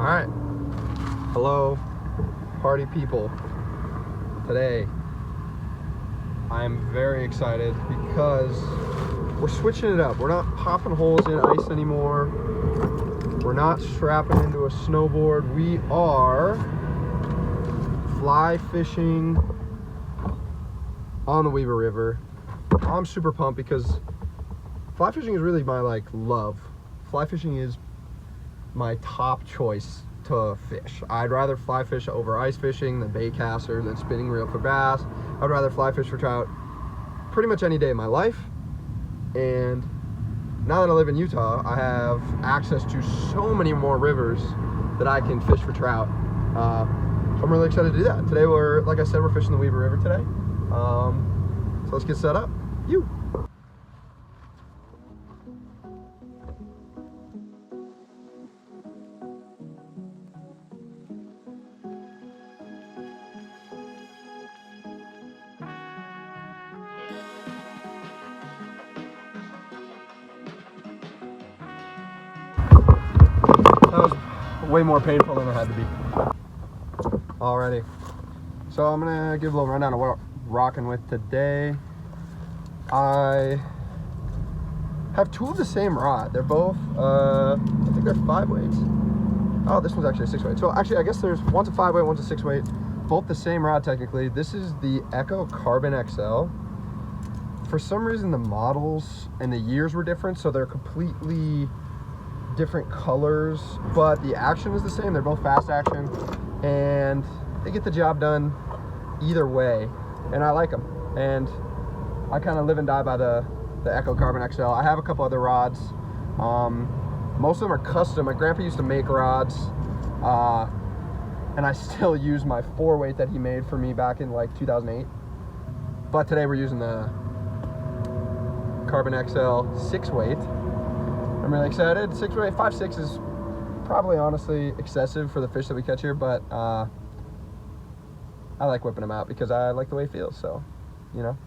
right. Hello, party people. Today, I'm very excited because we're switching it up. We're not popping holes in ice anymore. We're not strapping into a snowboard. We are fly fishing on the Weber River. I'm super pumped because fly fishing is really my love. Fly fishing is my top choice to fish. I'd rather fly fish over ice fishing than bait caster, than spinning reel for bass. I'd rather fly fish for trout pretty much any day of my life. And now that I live in Utah, I have access to so many more rivers that I can fish for trout. I'm really excited to do that. Today like I said, we're fishing the Weber River today. So let's get set up. That was way more painful than it had to be. Alrighty. So I'm gonna give a little rundown of what we're rocking with today. I have two of the same rod. They're both, I think they're 5 weights. Oh, this one's actually a 6 weight. So actually, I guess one's a 5 weight, one's a 6 weight. Both the same rod technically. This is the Echo Carbon XL. For some reason, the models and the years were different, so they're completely different colors, but the action is the same. They're both fast action, and they get the job done either way, and I like them. And I kind of live and die by the Echo Carbon XL. I have a couple other rods. Most of them are custom. My grandpa used to make rods, and I still use my 4 weight that he made for me back in 2008. But today we're using the Carbon XL 6 weight. I'm really excited. 6 weight, 5.6 is probably honestly excessive for the fish that we catch here, but I like whipping them out because I like the way it feels, so, you know.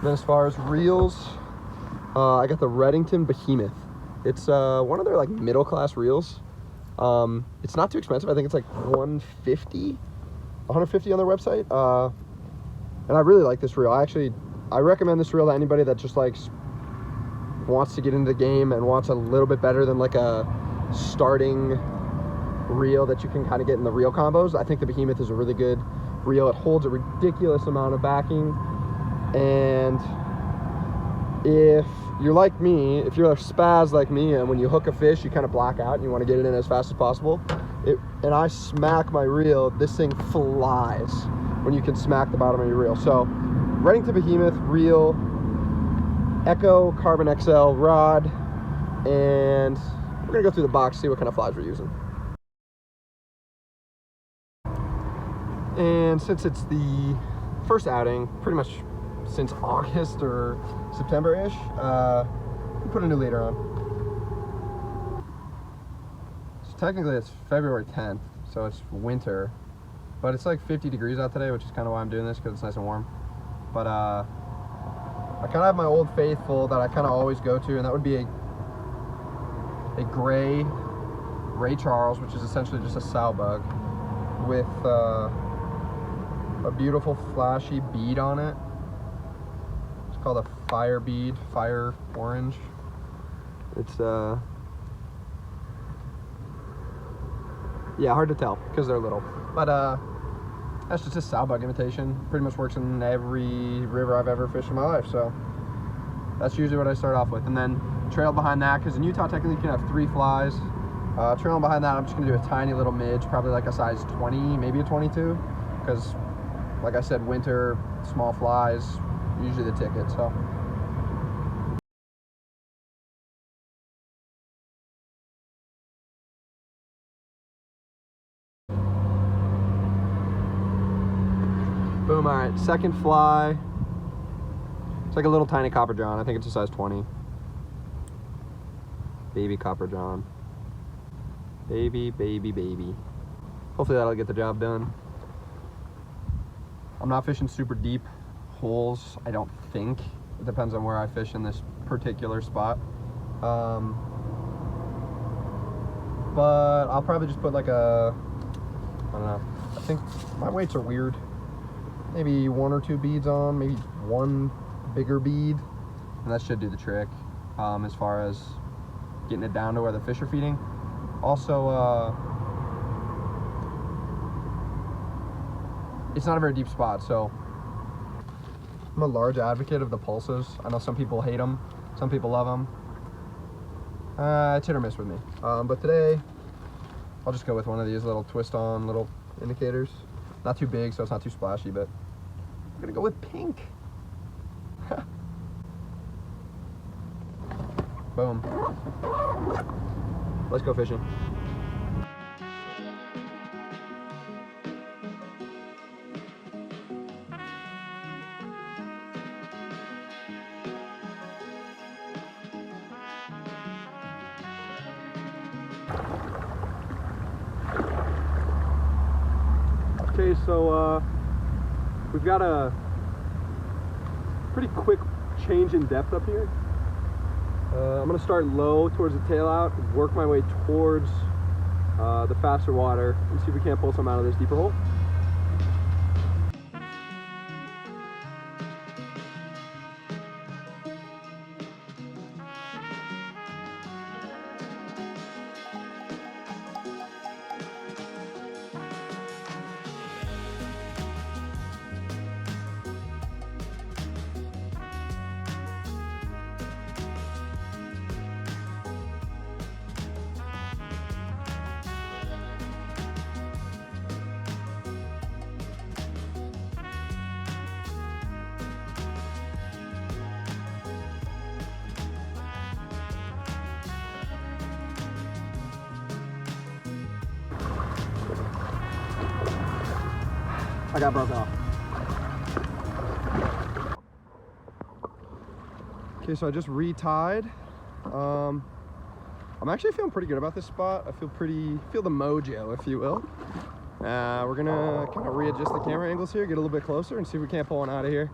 Then as far as reels, I got the Redington Behemoth. It's one of their middle class reels. It's not too expensive. I think it's $150 on their website. And I really like this reel. I recommend this reel to anybody that just wants to get into the game and wants a little bit better than a starting reel that you can kind of get in the reel combos. I think the Behemoth is a really good reel. It holds a ridiculous amount of backing, and if you're like me, if you're a spaz like me, and when you hook a fish you kind of black out and you want to get it in as fast as possible, and I smack my reel, this thing flies when you can smack the bottom of your reel. So Redington Behemoth reel, Echo Carbon XL rod, and we're gonna go through the box, see what kind of flies we're using. And since it's the first outing, pretty much since August or September-ish, we put a new leader on. So technically it's February 10th, so it's winter, but it's 50 degrees out today, which is kind of why I'm doing this, because it's nice and warm. But I kind of have my old faithful that I kind of always go to, and that would be a gray Ray Charles, which is essentially just a sow bug with a beautiful flashy bead on it. It's called a fire bead, fire orange. It's yeah, hard to tell because they're little, but that's just a sow bug imitation. Pretty much works in every river I've ever fished in my life, so that's usually what I start off with. And then trail behind that, because in Utah technically you can have 3 flies. Trailing behind that, I'm just gonna do a tiny little midge, probably a size 20, maybe a 22, because like I said, winter, small flies, usually the ticket, so. Boom, all right, second fly. It's a little tiny copper john. I think it's a size 20. Baby copper john. Baby, baby, baby. Hopefully that'll get the job done. I'm not fishing super deep holes, I don't think. It depends on where I fish in this particular spot. but I'll probably just put like a, I don't know, I think my weights are weird. Maybe 1 or 2 beads on, maybe 1 bigger bead, and that should do the trick as far as getting it down to where the fish are feeding. Also, it's not a very deep spot, so I'm a large advocate of the pulses. I know some people hate them, some people love them. It's hit or miss with me. But today, I'll just go with one of these little twist-on little indicators. Not too big, so it's not too splashy, but I'm gonna go with pink. Boom. Let's go fishing. Okay, so we've got a pretty quick change in depth up here. I'm gonna start low towards the tail out, work my way towards the faster water, and see if we can't pull some out of this deeper hole. I got broke off. Okay, so I just retied. I'm actually feeling pretty good about this spot. I feel the mojo, if you will. We're gonna kind of readjust the camera angles here, get a little bit closer, and see if we can't pull one out of here.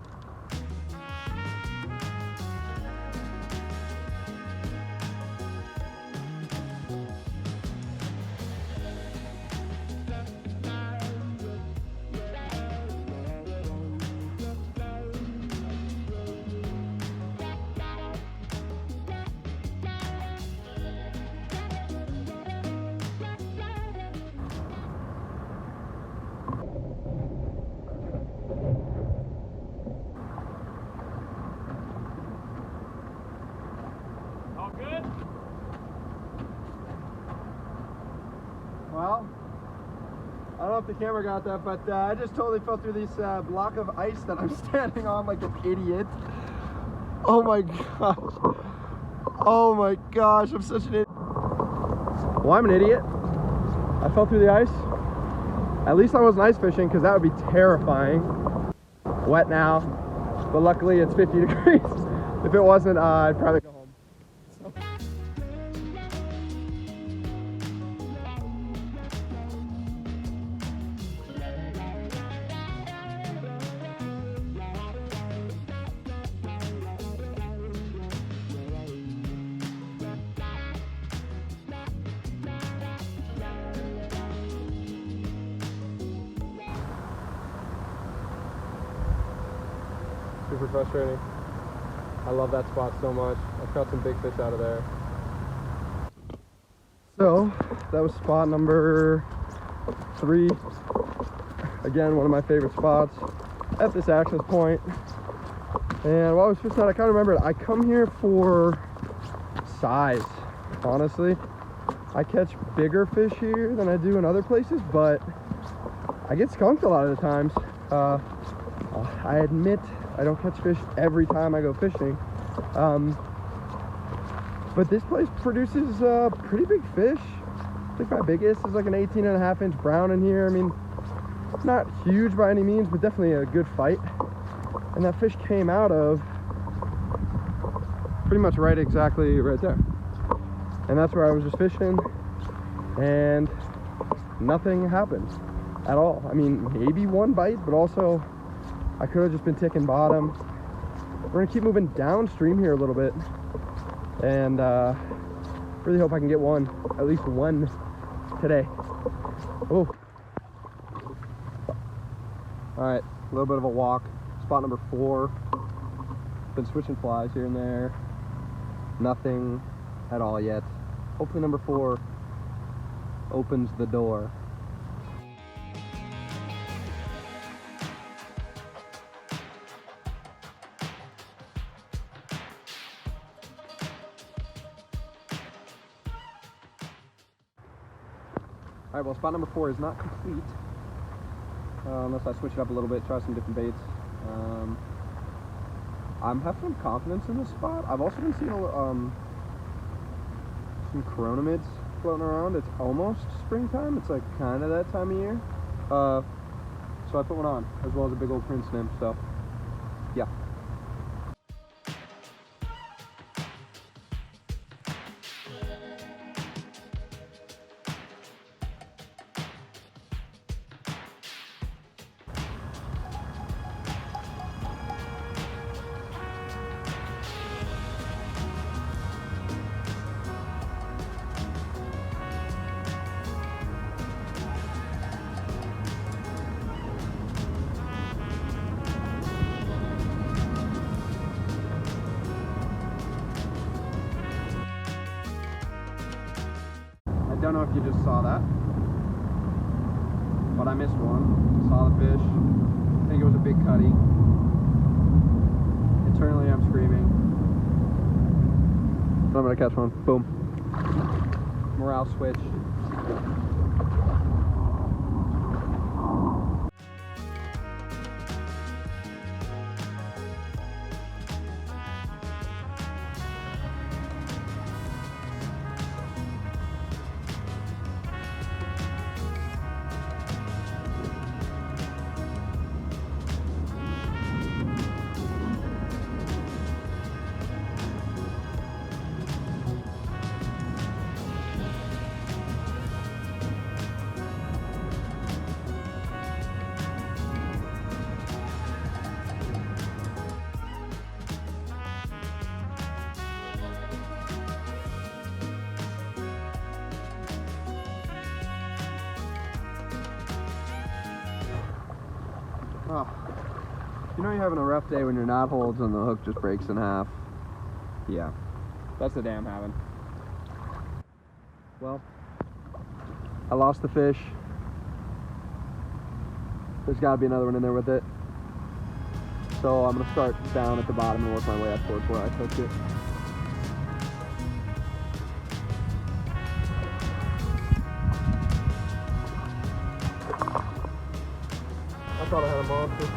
Well, I don't know if the camera got that, but I just totally fell through this block of ice that I'm standing on like an idiot. Oh my gosh. Oh my gosh, I'm such an idiot. Well, I'm an idiot. I fell through the ice. At least I wasn't ice fishing, because that would be terrifying. Wet now, but luckily it's 50 degrees. If it wasn't, I'd probably go home. So. Super frustrating. I love that spot so much. I caught some big fish out of there. So that was spot number 3. Again, one of my favorite spots at this access point. And while I was fishing out, I kind of remembered I come here for size, honestly. I catch bigger fish here than I do in other places, but I get skunked a lot of the times. I admit I don't catch fish every time I go fishing, but this place produces pretty big fish. I think my biggest is like an 18.5-inch brown in here. I mean, not huge by any means, but definitely a good fight. And that fish came out of pretty much exactly right there. And that's where I was just fishing, and nothing happened at all. I mean, maybe one bite, but also I could have just been ticking bottom. We're gonna keep moving downstream here a little bit, and really hope I can get one, at least one today. Oh. All right, a little bit of a walk. Spot number 4. Been switching flies here and there. Nothing at all yet. Hopefully number 4 opens the door. All right, well, spot number 4 is not complete unless I switch it up a little bit, try some different baits. I'm having some confidence in this spot. I've also been seeing some corona mids floating around. It's almost springtime. It's like kind of that time of year. So I put one on, as well as a big old prince nymph. So, yeah. I don't know if you just saw that, but I missed one. Saw the fish. I think it was a big cutty. Internally, I'm screaming. I'm gonna catch one. Boom. Morale switch. Oh. You know you're having a rough day when your knot holds and the hook just breaks in half. Yeah, that's the day I'm having. Well, I lost the fish. There's got to be another one in there with it. So I'm going to start down at the bottom and work my way up towards where I took it. I thought I had a monster.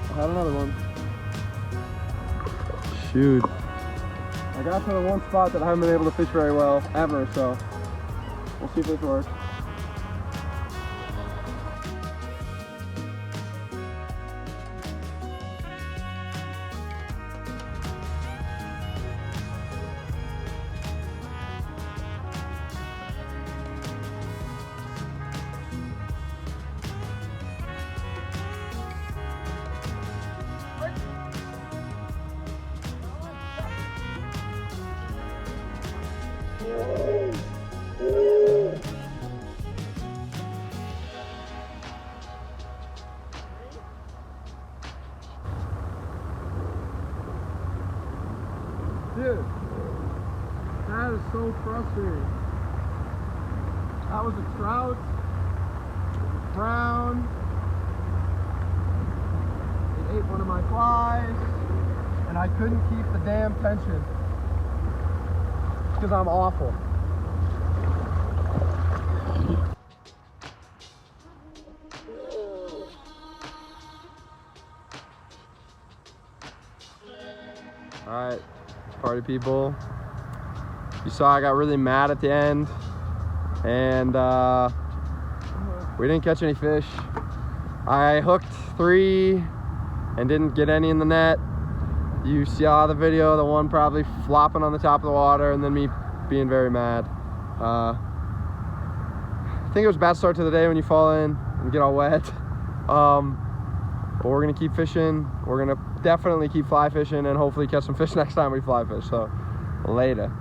I had another one. Shoot. I got to the one spot that I haven't been able to fish very well ever, so we'll see if this works. Dude, that is so frustrating. That was a trout, a brown. It ate one of my flies, and I couldn't keep the damn tension because I'm awful. All right, party people. You saw I got really mad at the end, and we didn't catch any fish. I hooked 3 and didn't get any in the net. You saw the video, the one probably flopping on the top of the water, and then me being very mad. I think it was a bad start to the day when you fall in and get all wet. But we're gonna keep fishing. We're gonna definitely keep fly fishing and hopefully catch some fish next time we fly fish. So later.